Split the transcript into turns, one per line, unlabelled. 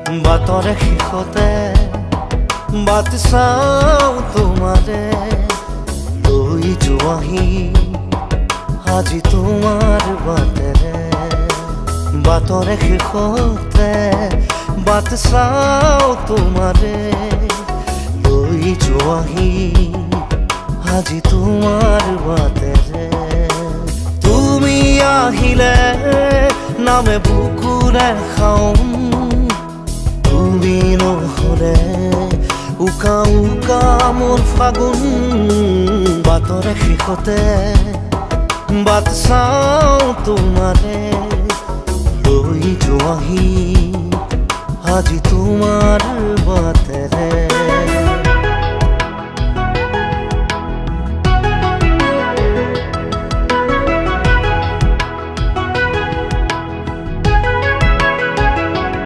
বাটৰে শেষতে বাট চাওঁ তোমাৰে লৈ যোৱাহি আজি তোমাৰ বাটেৰে বাটৰে শেষতে বাট চাওঁ তোমাৰে লৈ যোৱাহি আজি তোমাৰ বাটেৰে তুমি আহিলে নামে বুকুৰে খাওঁ তুমি নহ'লে উকা উকা মোৰ ফাগুন বাটৰে শেষতে বাট চাওঁ তোমাৰে লৈ যোৱাহি আজি তোমাৰ বাট